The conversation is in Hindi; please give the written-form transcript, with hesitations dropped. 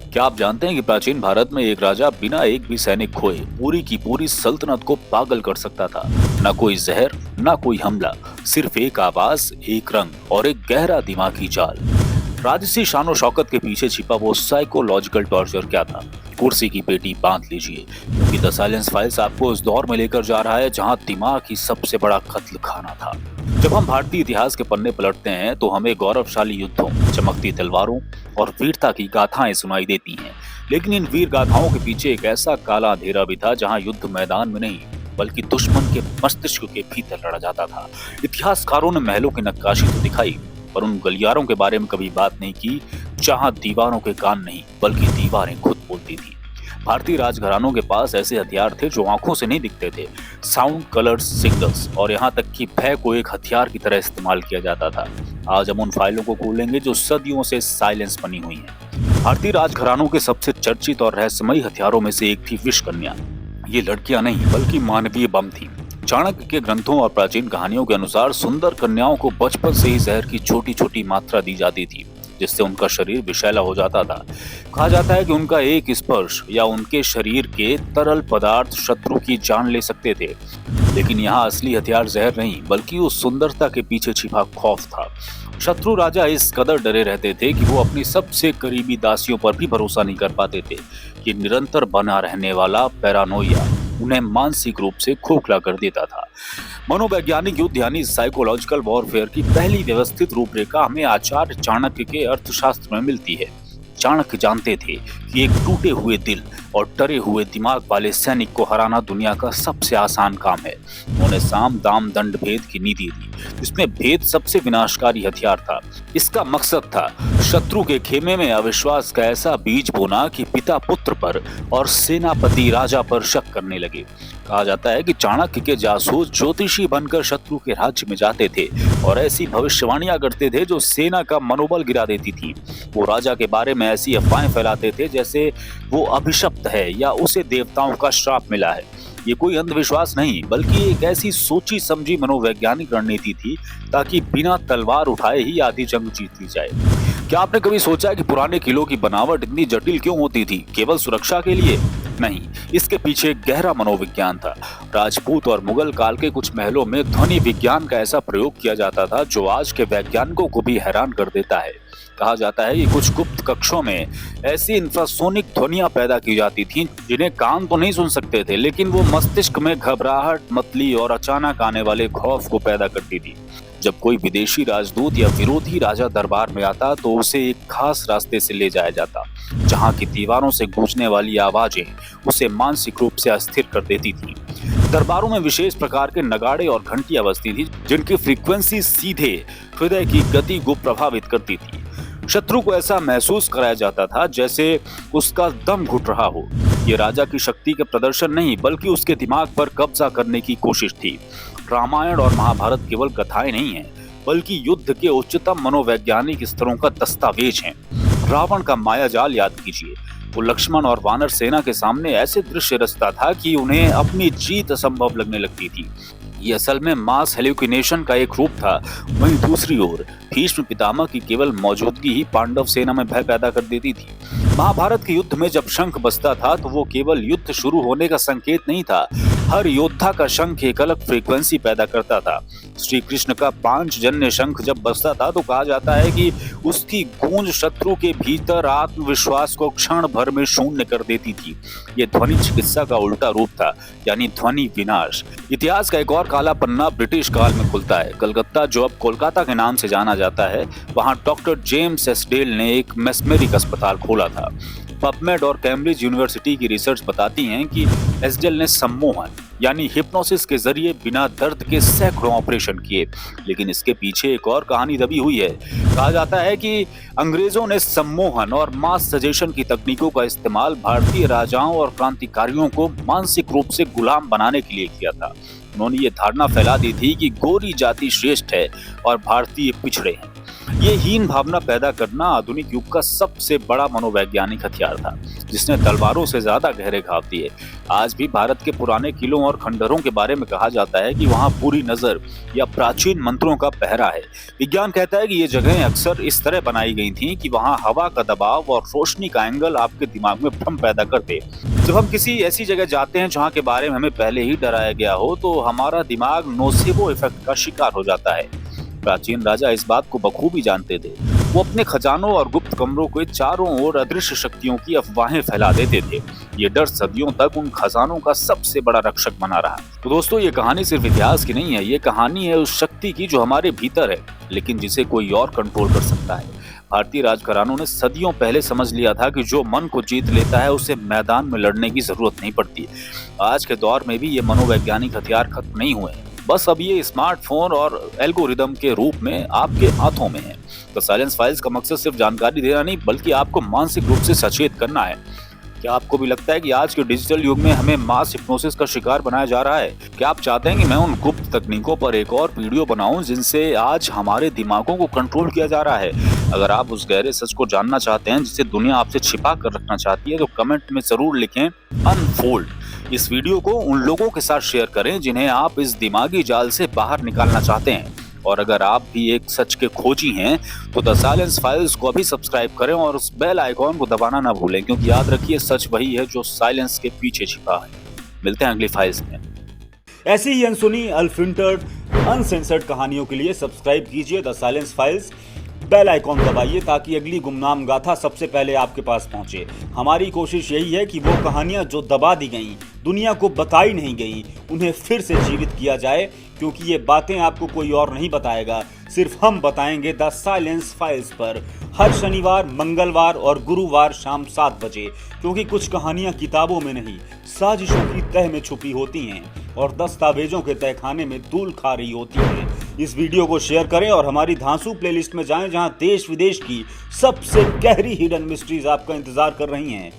क्या आप जानते हैं कि प्राचीन भारत में एक राजा बिना एक भी सैनिक खोए पूरी की पूरी सल्तनत को पागल कर सकता था। न कोई जहर, न कोई हमला, सिर्फ एक आवाज, एक रंग और एक गहरा दिमागी चाल। राजसी शानो शौकत के पीछे छिपा वो साइकोलॉजिकल टॉर्चर क्या था? कुर्सी की पेटी बांध लीजिए, क्योंकि द साइलेंस फाइल्स आपको उस दौर में लेकर जा रहा है जहां दिमाग ही सबसे बड़ा कत्ल खाना था। जब हम भारतीय इतिहास के पन्ने पलटते हैं तो हमें गौरवशाली युद्धों, चमकती तलवारों और वीरता की गाथाएं सुनाई देती हैं। लेकिन इन वीर गाथाओं के पीछे एक ऐसा काला अंधेरा भी था जहां युद्ध मैदान में नहीं बल्कि दुश्मन के मस्तिष्क के भीतर लड़ा जाता था। इतिहासकारों ने महलों की नक्काशी तो दिखाई, पर उन गलियारों के बारे में कभी बात नहीं की जहां दीवारों के कान नहीं बल्कि दीवारें खुद बोलती थी। भारतीय राजघरानों के पास ऐसे हथियार थे जो आंखों से नहीं दिखते थे। साउंड, कलर्स, सिग्नल्स और यहाँ तक कि भय को एक हथियार की तरह इस्तेमाल किया जाता था। आज हम उन फाइलों को खोलेंगे जो सदियों से साइलेंस बनी हुई हैं। भारतीय राजघरानों के सबसे चर्चित और रहस्यमयी हथियारों में से एक थी विष कन्या। ये लड़कियां नहीं बल्कि मानवीय बम थी। चाणक्य के ग्रंथों और प्राचीन कहानियों के अनुसार सुंदर कन्याओं को बचपन से ही जहर की छोटी छोटी मात्रा दी जाती थी, जिससे उनका शरीर विषैला हो जाता था। कहा जाता है कि उनका एक स्पर्श या उनके शरीर के तरल पदार्थ शत्रु की जान ले सकते थे। लेकिन यहाँ असली हथियार जहर नहीं बल्कि उस सुंदरता के पीछे छिपा खौफ था। शत्रु राजा इस कदर डरे रहते थे कि वो अपनी सबसे करीबी दासियों पर भी भरोसा नहीं कर पाते थे। ये निरंतर बना रहने वाला पैरानोइया उन्हें मानसिक रूप से खोखला कर देता था। मनोवैज्ञानिक युद्ध यानी साइकोलॉजिकल वॉरफेयर की पहली व्यवस्थित रूपरेखा हमें आचार्य चाणक्य के अर्थशास्त्र में मिलती है। चाणक्य जानते थे कि एक टूटे हुए दिल और डरे हुए दिमाग वाले सैनिक को हराना दुनिया का सबसे आसान काम है। उन्होंने साम दाम दंड भेद की नीति दी, जिसमें भेद सबसे विनाशकारी हथियार था। इसका मकसद था शत्रु के खेमे में अविश्वास का ऐसा बीज बोना कि पिता पुत्र पर और सेनापति राजा पर शक करने लगे। कहा जाता है कि चाणक्य के जासूस ज्योतिषी बनकर शत्रु के राज्य में जाते थे और ऐसी भविष्यवाणियां करते थे जो सेना का मनोबल गिरा देती थी। वो राजा के बारे में ऐसी अफवाहें फैलाते थे जैसे वो अभिशप्त है या उसे देवताओं का श्राप मिला है। ये कोई अंधविश्वास नहीं बल्कि एक ऐसी सोची समझी मनोवैज्ञानिक रणनीति थी ताकि बिना तलवार उठाए ही आधी जंग जीत ली जाए। क्या आपने कभी सोचा कि पुराने किलों की बनावट इतनी जटिल क्यों होती थी? केवल सुरक्षा के लिए? नहीं, इसके पीछे एक गहरा मनोविज्ञान था। राजपूत और मुगल काल के कुछ महलों में ध्वनि विज्ञान का ऐसा प्रयोग किया जाता था जो आज के वैज्ञानिकों को भी हैरान कर देता है। कहा जाता है कि कुछ गुप्त कक्षों में ऐसी इंफ्रासोनिक ध्वनियां पैदा की जाती थीं जिन्हें कान तो नहीं सुन सकते थे, लेकिन वो मस्तिष्क में घबराहट, मतली और अचानक आने वाले खौफ को पैदा करती थी। जब कोई विदेशी राजदूत या विरोधी राजा दरबार में आता तो उसे एक खास रास्ते से ले जाया जाता, जहां की दीवारों से गूंजने वाली आवाजें उसे मानसिक रूप से अस्थिर कर देती थी। दरबारों में विशेष प्रकार के नगाड़े और घंटियां बजती थी जिनकी फ्रीक्वेंसी सीधे हृदय की गति को प्रभावित करती थी। शत्रु को ऐसा महसूस कराया जाता था जैसे उसका दम घुट रहा हो। ये राजा की शक्ति के प्रदर्शन नहीं बल्कि उसके दिमाग पर कब्जा करने की कोशिश थी। रामायण और महाभारत केवल कथाएं नहीं हैं बल्कि युद्ध के उच्चतम मनोवैज्ञानिक स्तरों का दस्तावेज हैं। रावण का मायाजाल याद कीजिए। वो लक्ष्मण और वानर सेना के सामने ऐसे दृश्य रचता था कि उन्हें अपनी जीत असंभव लगने लगती थी। ये असल में मास हेल्यूसिनेशन का एक रूप था। वहीं दूसरी ओर भीष्म पितामह की केवल मौजूदगी ही पांडव सेना में भय पैदा कर देती थी। महाभारत के युद्ध में जब शंख बजता था तो वो केवल युद्ध शुरू होने का संकेत नहीं था, हर योद्धा का शंख एक अलग फ्रीक्वेंसी पैदा करता था। श्री कृष्ण का पांचजन्य शंख जब बजता था तो कहा जाता है कि उसकी गूंज शत्रु के भीतर आत्मविश्वास को क्षण भर में शून्य कर देती थी। ये ध्वनि चिकित्सा का उल्टा रूप था, यानी ध्वनि विनाश। इतिहास का एक और काला पन्ना ब्रिटिश काल में खुलता है। कलकत्ता, जो अब कोलकाता के नाम से जाना जाता है, वहां डॉक्टर जेम्स एसडेल ने एक मेस्मेरिक अस्पताल खोला था। पबमेड और कैम्ब्रिज यूनिवर्सिटी की रिसर्च बताती हैं कि एसडेल ने सम्मोहन यानी हिप्नोसिस के जरिए बिना दर्द के सैकड़ों ऑपरेशन किए। लेकिन इसके पीछे एक और कहानी दबी हुई है। कहा जाता है कि अंग्रेजों ने सम्मोहन और मास सजेशन की तकनीकों का इस्तेमाल भारतीय राजाओं और क्रांतिकारियों को मानसिक रूप से गुलाम बनाने के लिए किया था। उन्होंने ये धारणा फैला दी थी कि गोरी जाति श्रेष्ठ है और भारतीय पिछड़े हैं। ये हीन भावना पैदा करना आधुनिक युग का सबसे बड़ा मनोवैज्ञानिक हथियार था, जिसने तलवारों से ज्यादा गहरे घाव दिए। आज भी भारत के पुराने किलों और खंडरों के बारे में कहा जाता है कि वहाँ पूरी नजर या प्राचीन मंत्रों का पहरा है। विज्ञान कहता है कि ये जगहें अक्सर इस तरह बनाई गई थीं कि वहाँ हवा का दबाव और रोशनी का एंगल आपके दिमाग में भ्रम पैदा करते। जब हम किसी ऐसी जगह जाते हैं जहाँ के बारे में हमें पहले ही डराया गया हो, तो हमारा दिमाग नोसेबो इफेक्ट का शिकार हो जाता है। प्राचीन राजा इस बात को बखूबी जानते थे। वो अपने खजानों और गुप्त कमरों के चारों ओर अदृश्य शक्तियों की अफवाहें फैला देते थे। ये डर सदियों तक उन खजानों का सबसे बड़ा रक्षक बना रहा। तो दोस्तों, ये कहानी सिर्फ इतिहास की नहीं है, ये कहानी है उस शक्ति की जो हमारे भीतर है, लेकिन जिसे कोई और कंट्रोल कर सकता है। भारतीय राजघरानों ने सदियों पहले समझ लिया था कि जो मन को जीत लेता है उसे मैदान में लड़ने की जरूरत नहीं पड़ती। आज के दौर में भी ये मनोवैज्ञानिक हथियार खत्म नहीं हुए, बस अब ये स्मार्टफोन और एल्गोरिदम के रूप में आपके हाथों में है। तो साइलेंस फाइल्स का मकसद सिर्फ जानकारी देना नहीं, बल्कि आपको मानसिक रूप से सचेत करना है। क्या आपको भी लगता है कि आज के डिजिटल युग में हमें मास हिप्नोसिस का शिकार बनाया जा रहा है? क्या आप चाहते हैं कि मैं उन गुप्त तकनीकों पर एक और वीडियो बनाऊं जिनसे आज हमारे दिमागों को कंट्रोल किया जा रहा है? अगर आप उस गहरे सच को जानना चाहते हैं जिसे दुनिया आपसे छिपा कर रखना चाहती है, तो कमेंट में जरूर लिखें अनफोल्ड। इस वीडियो को उन लोगों के साथ शेयर करें जिन्हें आप इस दिमागी जाल से बाहर निकालना चाहते हैं। और अगर आप भी एक सच के खोजी हैं, तो द साइलेंस फाइल्स को अभी सब्सक्राइब करें और उस बेल आइकॉन को दबाना ना भूलें, क्योंकि याद रखिए, सच वही है जो साइलेंस के पीछे छिपा है। मिलते हैं अगली फाइल्स में। ऐसी ही अनसुनी, अनफिल्टर्ड, अनसेंसर्ड कहानियों के लिए सब्सक्राइब कीजिए the silence files. Bell icon दबाइए ताकि अगली गुमनाम गाथा सबसे पहले आपके पास पहुंचे। हमारी कोशिश यही है कि वो कहानियां जो दबा दी गई, दुनिया को बताई नहीं गई, उन्हें फिर से जीवित किया जाए, क्योंकि ये बातें आपको कोई और नहीं बताएगा, सिर्फ हम बताएंगे द साइलेंस फाइल्स पर, हर शनिवार, मंगलवार और गुरुवार शाम 7 बजे। क्योंकि कुछ कहानियां किताबों में नहीं, साजिशों की तह में छुपी होती हैं और दस्तावेजों के तहखाने में धूल खा रही होती हैं। इस वीडियो को शेयर करें और हमारी धांसू प्लेलिस्ट में जाएं, जहां देश विदेश की सबसे गहरी हिडन मिस्ट्रीज आपका इंतजार कर रही हैं।